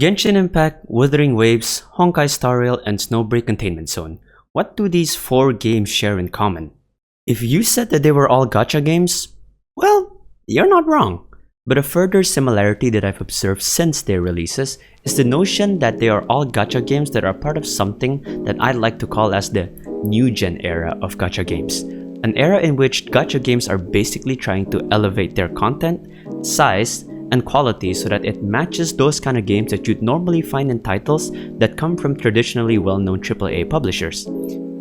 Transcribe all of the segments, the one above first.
Genshin Impact, Wuthering Waves, Honkai Star Rail, and Snowbreak Containment Zone. What do these 4 games share in common? If you said that they were all gacha games, well, you're not wrong. But a further similarity that I've observed since their releases is the notion that they are all gacha games that are part of something that I'd like to call as the new gen era of gacha games. An era in which gacha games are basically trying to elevate their content, size, and quality so that it matches those kind of games that you'd normally find in titles that come from traditionally well-known AAA publishers.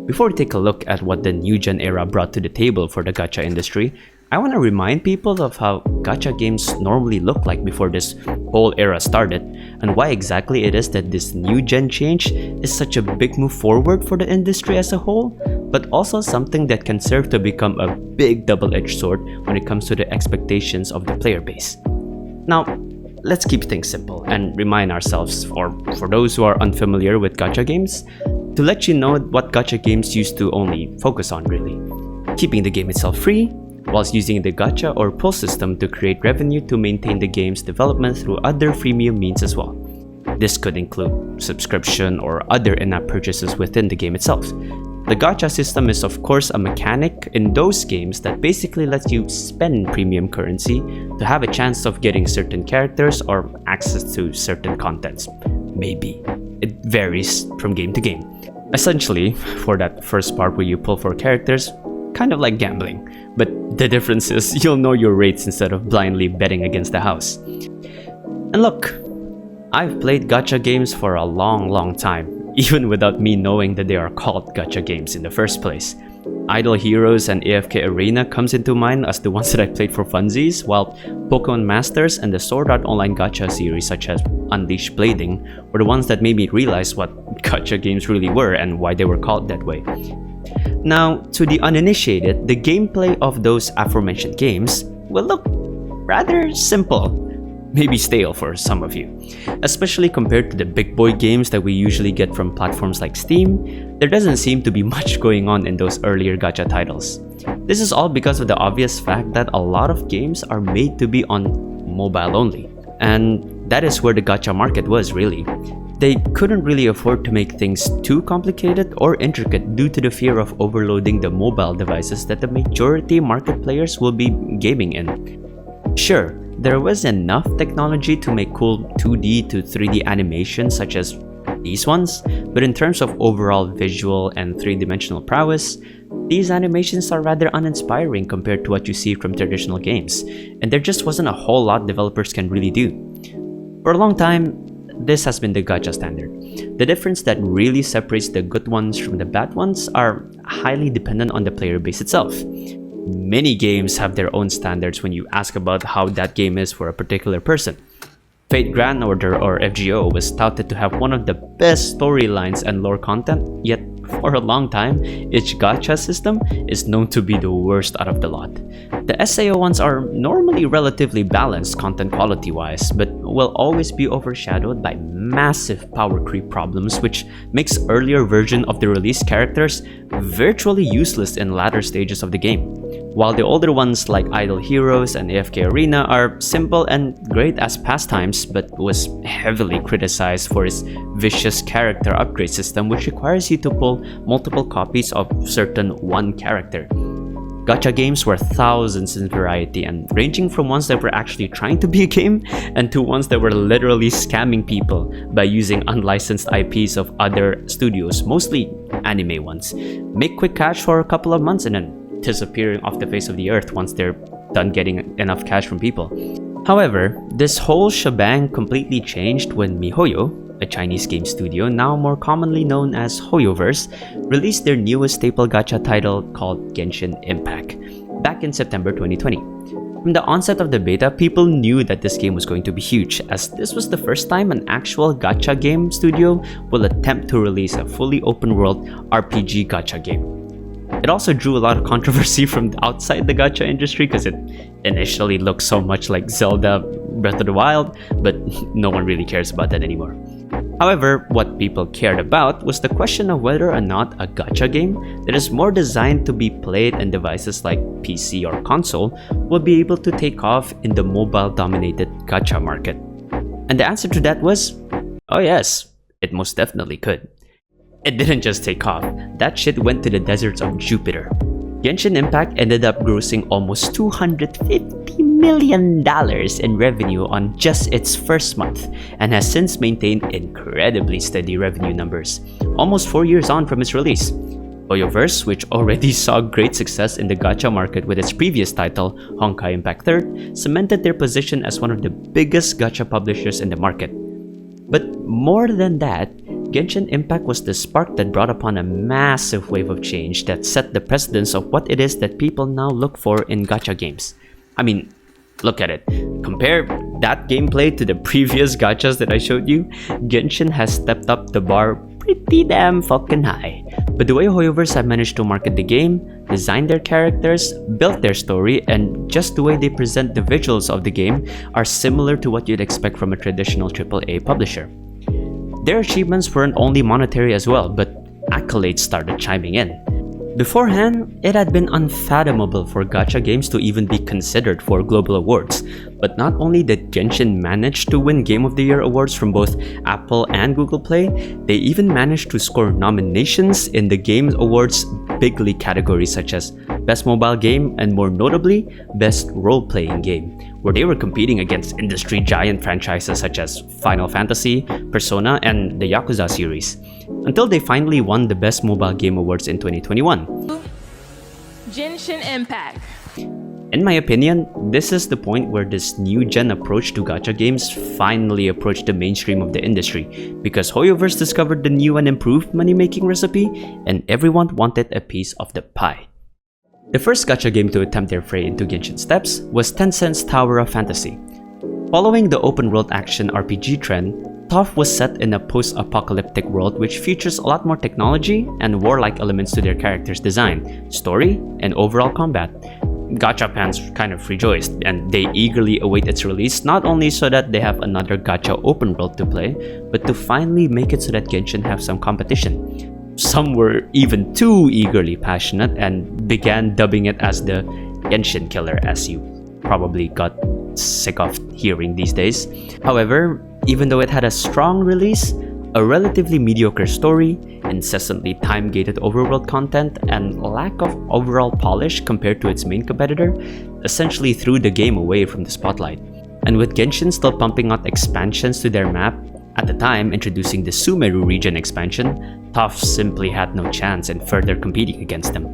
Before we take a look at what the new gen era brought to the table for the gacha industry, I want to remind people of how gacha games normally looked like before this whole era started, and why exactly it is that this new gen change is such a big move forward for the industry as a whole, but also something that can serve to become a big double-edged sword when it comes to the expectations of the player base. Now, let's keep things simple and remind ourselves, or for those who are unfamiliar with gacha games, to let you know what gacha games used to only focus on really. Keeping the game itself free, whilst using the gacha or pull system to create revenue to maintain the game's development through other freemium means as well. This could include subscription or other in-app purchases within the game itself. The gacha system is of course a mechanic in those games that basically lets you spend premium currency to have a chance of getting certain characters or access to certain contents. Maybe. It varies from game to game. Essentially, for that first part where you pull for characters, kind of like gambling, but the difference is you'll know your rates instead of blindly betting against the house. And look, I've played gacha games for a long time, even without me knowing that they are called gacha games in the first place. Idol Heroes and AFK Arena comes into mind as the ones that I played for funsies, while Pokemon Masters and the Sword Art Online gacha series such as Unleash Blading were the ones that made me realize what gacha games really were and why they were called that way. Now, to the uninitiated, the gameplay of those aforementioned games will look rather simple, maybe stale for some of you. Especially compared to the big boy games that we usually get from platforms like Steam, there doesn't seem to be much going on in those earlier gacha titles. This is all because of the obvious fact that a lot of games are made to be on mobile only, and that is where the gacha market was really. They couldn't really afford to make things too complicated or intricate due to the fear of overloading the mobile devices that the majority market players will be gaming in. Sure, there was enough technology to make cool 2D to 3D animations such as these ones, but in terms of overall visual and 3-dimensional prowess, these animations are rather uninspiring compared to what you see from traditional games, and there just wasn't a whole lot developers can really do. For a long time, this has been the gacha standard. The difference that really separates the good ones from the bad ones are highly dependent on the player base itself. Many games have their own standards when you ask about how that game is for a particular person. Fate Grand Order or FGO was touted to have one of the best storylines and lore content, yet for a long time, its gacha system is known to be the worst out of the lot. The SAO ones are normally relatively balanced content quality wise, but will always be overshadowed by massive power creep problems which makes earlier version of the released characters virtually useless in latter stages of the game. While the older ones like Idol Heroes and AFK Arena are simple and great as pastimes, but was heavily criticized for its vicious character upgrade system which requires you to pull multiple copies of certain one character. Gacha games were thousands in variety and ranging from ones that were actually trying to be a game and to ones that were literally scamming people by using unlicensed IPs of other studios, mostly anime ones. Make quick cash for a couple of months and then disappearing off the face of the earth once they're done getting enough cash from people. However, this whole shebang completely changed when MiHoYo, a Chinese game studio now more commonly known as Hoyoverse, released their newest staple gacha title called Genshin Impact back in September 2020. From the onset of the beta, people knew that this game was going to be huge, as this was the first time an actual gacha game studio will attempt to release a fully open-world RPG gacha game. It also drew a lot of controversy from outside the gacha industry because it initially looked so much like Zelda Breath of the Wild, but no one really cares about that anymore. However, what people cared about was the question of whether or not a gacha game that is more designed to be played on devices like PC or console will be able to take off in the mobile-dominated gacha market. And the answer to that was Oh yes, it most definitely could. It didn't just take off, that shit went to the deserts of Jupiter. Genshin Impact ended up grossing almost $250 million in revenue on just its first month, and has since maintained incredibly steady revenue numbers, almost 4 years on from its release. Hoyoverse, which already saw great success in the gacha market with its previous title, Honkai Impact 3rd, cemented their position as one of the biggest gacha publishers in the market. But more than that, Genshin Impact was the spark that brought upon a massive wave of change that set the precedence of what it is that people now look for in gacha games. I mean, look at it. Compare that gameplay to the previous gachas that I showed you. Genshin has stepped up the bar pretty damn fucking high. But the way Hoyoverse have managed to market the game, design their characters, build their story, and just the way they present the visuals of the game are similar to what you'd expect from a traditional AAA publisher. Their achievements weren't only monetary as well, but accolades started chiming in. Beforehand, it had been unfathomable for gacha games to even be considered for global awards, but not only did Genshin manage to win Game of the Year awards from both Apple and Google Play, they even managed to score nominations in the Game Awards big league categories such as Best Mobile Game and more notably, Best Role-Playing Game, where they were competing against industry giant franchises such as Final Fantasy, Persona, and the Yakuza series, until they finally won the Best Mobile Game Awards in 2021. Genshin Impact. In my opinion, this is the point where this new gen approach to gacha games finally approached the mainstream of the industry, because Hoyoverse discovered the new and improved money-making recipe, and everyone wanted a piece of the pie. The first gacha game to attempt their foray into Genshin steps was Tencent's Tower of Fantasy. Following the open-world action RPG trend, TOF was set in a post-apocalyptic world which features a lot more technology and warlike elements to their characters' design, story, and overall combat. Gacha fans kind of rejoiced, and they eagerly await its release, not only so that they have another gacha open world to play, but to finally make it so that Genshin have some competition. Some were even too eagerly passionate and began dubbing it as the Genshin killer, as you probably got sick of hearing these days. However, even though it had a strong release, a relatively mediocre story, incessantly time-gated overworld content, and lack of overall polish compared to its main competitor, essentially threw the game away from the spotlight. And with Genshin still pumping out expansions to their map, at the time introducing the Sumeru region expansion, TOF simply had no chance in further competing against them.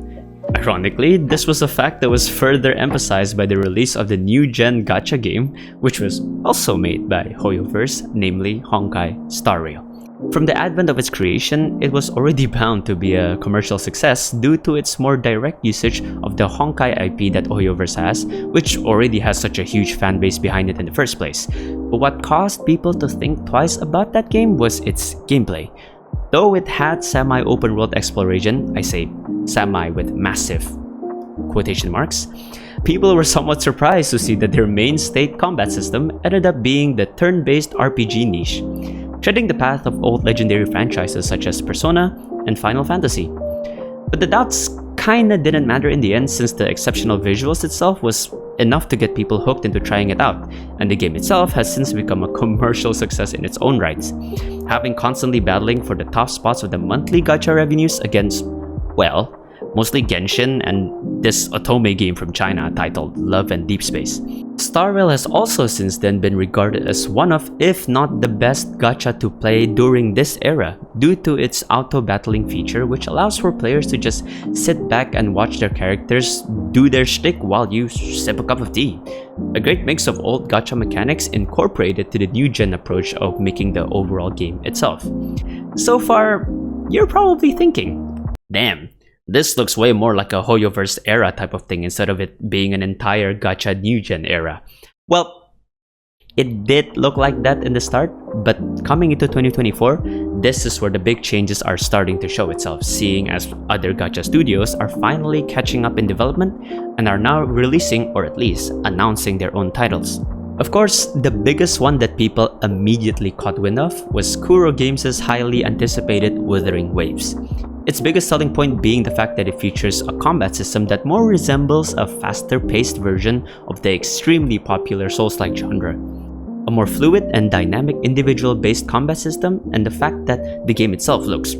Ironically, this was a fact that was further emphasized by the release of the new-gen gacha game, which was also made by Hoyoverse, namely Honkai Star Rail. From the advent of its creation, it was already bound to be a commercial success due to its more direct usage of the Honkai IP that Hoyoverse has, which already has such a huge fanbase behind it in the first place. But what caused people to think twice about that game was its gameplay. Though it had semi-open world exploration, I say semi with massive quotation marks, people were somewhat surprised to see that their mainstay combat system ended up being the turn-based RPG niche, treading the path of old legendary franchises such as Persona and Final Fantasy. But the doubts kinda didn't matter in the end, since the exceptional visuals itself was enough to get people hooked into trying it out, and the game itself has since become a commercial success in its own rights, having constantly battling for the top spots of the monthly gacha revenues against, well, mostly Genshin and this otome game from China titled Love and Deep Space. Star Rail has also since then been regarded as one of, if not the best gacha to play during this era, due to its auto-battling feature, which allows for players to just sit back and watch their characters do their shtick while you sip a cup of tea. A great mix of old gacha mechanics incorporated to the new gen approach of making the overall game itself. So far, you're probably thinking, damn, this looks way more like a Hoyoverse era type of thing instead of it being an entire gacha new gen era. Well, it did look like that in the start, but coming into 2024, this is where the big changes are starting to show itself, seeing as other gacha studios are finally catching up in development and are now releasing, or at least announcing, their own titles. Of course, the biggest one that people immediately caught wind of was Kuro Games' highly anticipated Wuthering Waves. Its biggest selling point being the fact that it features a combat system that more resembles a faster-paced version of the extremely popular Souls-like genre. a more fluid and dynamic individual-based combat system, and the fact that the game itself looks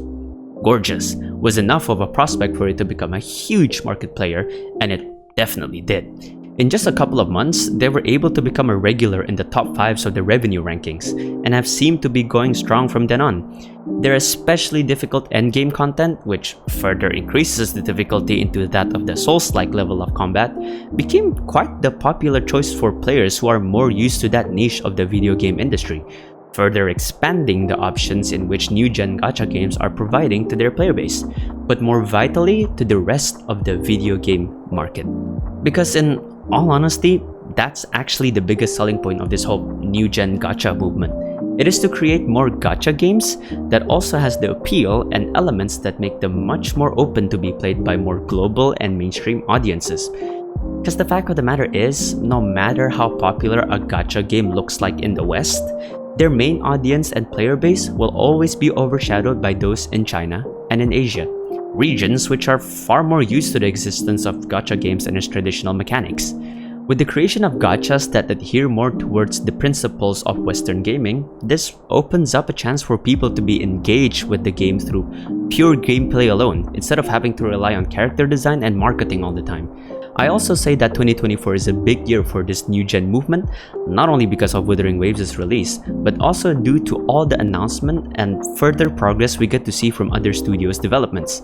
gorgeous was enough of a prospect for it to become a huge market player, and it definitely did. In just a couple of months, they were able to become a regular in the top 5s of the revenue rankings, and have seemed to be going strong from then on. Their especially difficult endgame content, which further increases the difficulty into that of the Souls-like level of combat, became quite the popular choice for players who are more used to that niche of the video game industry, further expanding the options in which new-gen gacha games are providing to their player base, but more vitally to the rest of the video game market. Because in all honesty, that's actually the biggest selling point of this whole new-gen gacha movement. It is to create more gacha games that also has the appeal and elements that make them much more open to be played by more global and mainstream audiences. Because the fact of the matter is, no matter how popular a gacha game looks like in the West, their main audience and player base will always be overshadowed by those in China and in Asia, regions which are far more used to the existence of gacha games and its traditional mechanics. With the creation of gachas that adhere more towards the principles of Western gaming, this opens up a chance for people to be engaged with the game through pure gameplay alone, instead of having to rely on character design and marketing all the time. I also say that 2024 is a big year for this new gen movement, not only because of Wuthering Waves' release, but also due to all the announcement and further progress we get to see from other studios' developments.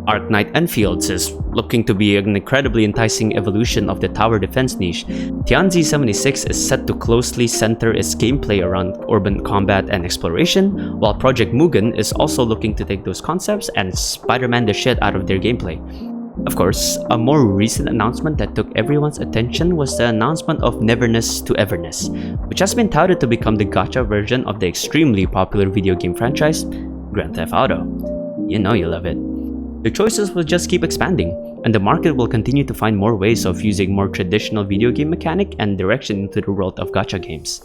Arknight Enfields is looking to be an incredibly enticing evolution of the tower defense niche. Tianzi 76 is set to closely center its gameplay around urban combat and exploration, while Project Mugen is also looking to take those concepts and Spider-Man the shit out of their gameplay. Of course, a more recent announcement that took everyone's attention was the announcement of Neverness to Everness, which has been touted to become the gacha version of the extremely popular video game franchise, Grand Theft Auto. You know you love it. The choices will just keep expanding, and the market will continue to find more ways of using more traditional video game mechanic and direction into the world of gacha games.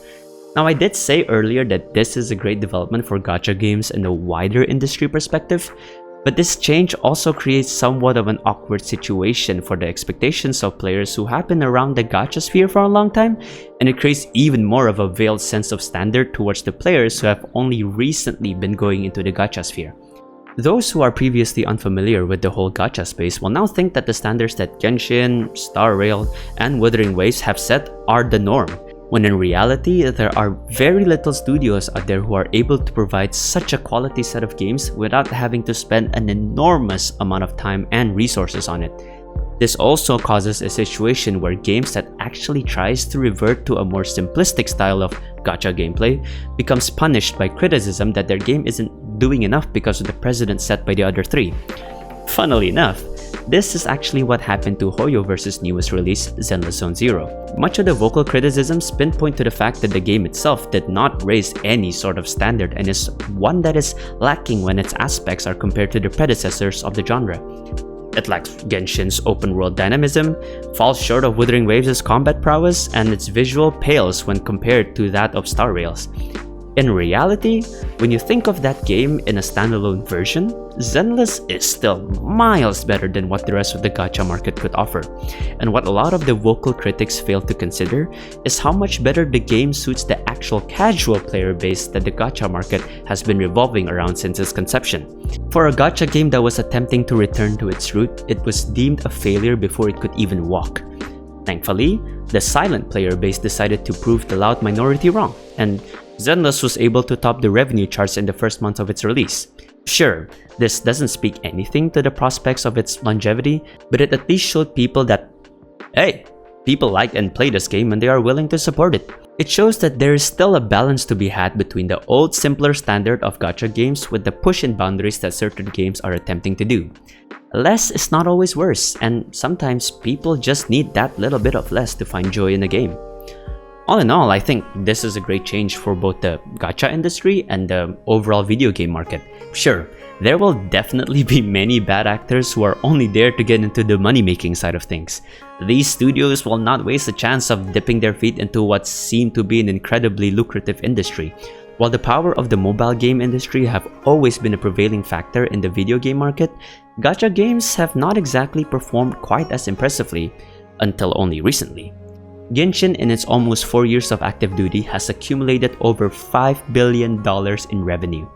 Now, I did say earlier that this is a great development for gacha games in a wider industry perspective, but this change also creates somewhat of an awkward situation for the expectations of players who have been around the gacha sphere for a long time, and it creates even more of a veiled sense of standard towards the players who have only recently been going into the gacha sphere. Those who are previously unfamiliar with the whole gacha space will now think that the standards that Genshin, Star Rail, and Wuthering Waves have set are the norm, when in reality there are very little studios out there who are able to provide such a quality set of games without having to spend an enormous amount of time and resources on it. This also causes a situation where games that actually tries to revert to a more simplistic style of gacha gameplay becomes punished by criticism that their game isn't doing enough because of the precedent set by the other three. Funnily enough, this is actually what happened to Hoyoverse's newest release, Zenless Zone Zero. Much of the vocal criticisms pinpoint to the fact that the game itself did not raise any sort of standard and is one that is lacking when its aspects are compared to the predecessors of the genre. It lacks Genshin's open-world dynamism, falls short of Wuthering Waves' combat prowess, and its visual pales when compared to that of Star Rail's. In reality, when you think of that game in a standalone version, Zenless is still miles better than what the rest of the gacha market could offer. And what a lot of the vocal critics fail to consider is how much better the game suits the actual casual player base that the gacha market has been revolving around since its conception. For a gacha game that was attempting to return to its root, it was deemed a failure before it could even walk. Thankfully, the silent player base decided to prove the loud minority wrong, and Zenless was able to top the revenue charts in the first month of its release. Sure, this doesn't speak anything to the prospects of its longevity, but it at least showed people that, hey, people like and play this game and they are willing to support it. It shows that there is still a balance to be had between the old simpler standard of gacha games with the push-in boundaries that certain games are attempting to do. Less is not always worse, and sometimes people just need that little bit of less to find joy in a game. All in all, I think this is a great change for both the gacha industry and the overall video game market. Sure, there will definitely be many bad actors who are only there to get into the money-making side of things. These studios will not waste a chance of dipping their feet into what seemed to be an incredibly lucrative industry. While the power of the mobile game industry have always been a prevailing factor in the video game market, gacha games have not exactly performed quite as impressively, until only recently. Genshin, in its almost 4 years of active duty, has accumulated over $5 billion in revenue.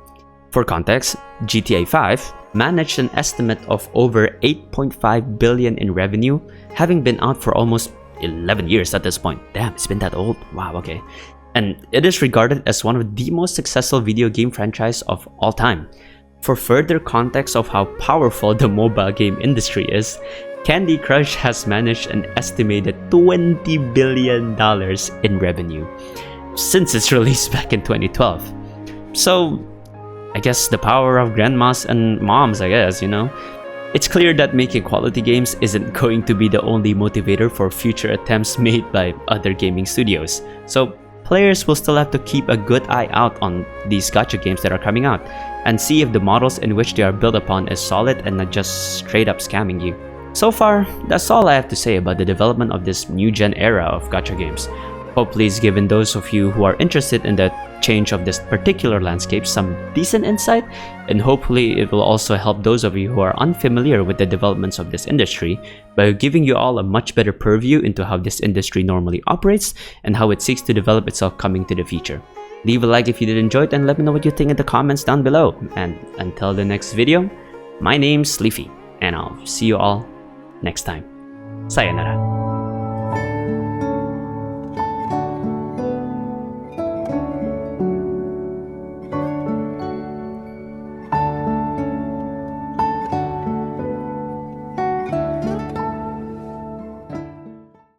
For context, GTA 5 managed an estimate of over $8.5 billion in revenue, having been out for almost 11 years at this point. Damn, it's been that old. Wow, okay. And it is regarded as one of the most successful video game franchise of all time. For further context of how powerful the mobile game industry is, Candy Crush has managed an estimated $20 billion in revenue since its release back in 2012. So, I guess the power of grandmas and moms, I guess, you know? It's clear that making quality games isn't going to be the only motivator for future attempts made by other gaming studios. So, players will still have to keep a good eye out on these gacha games that are coming out and see if the models in which they are built upon is solid and not just straight up scamming you. So far, that's all I have to say about the development of this new gen era of gacha games. Hopefully it's given those of you who are interested in the change of this particular landscape some decent insight, and hopefully it will also help those of you who are unfamiliar with the developments of this industry by giving you all a much better purview into how this industry normally operates and how it seeks to develop itself coming to the future. Leave a like if you did enjoy it and let me know what you think in the comments down below. And until the next video, my name's Leafy, and I'll see you all next time. Sayonara.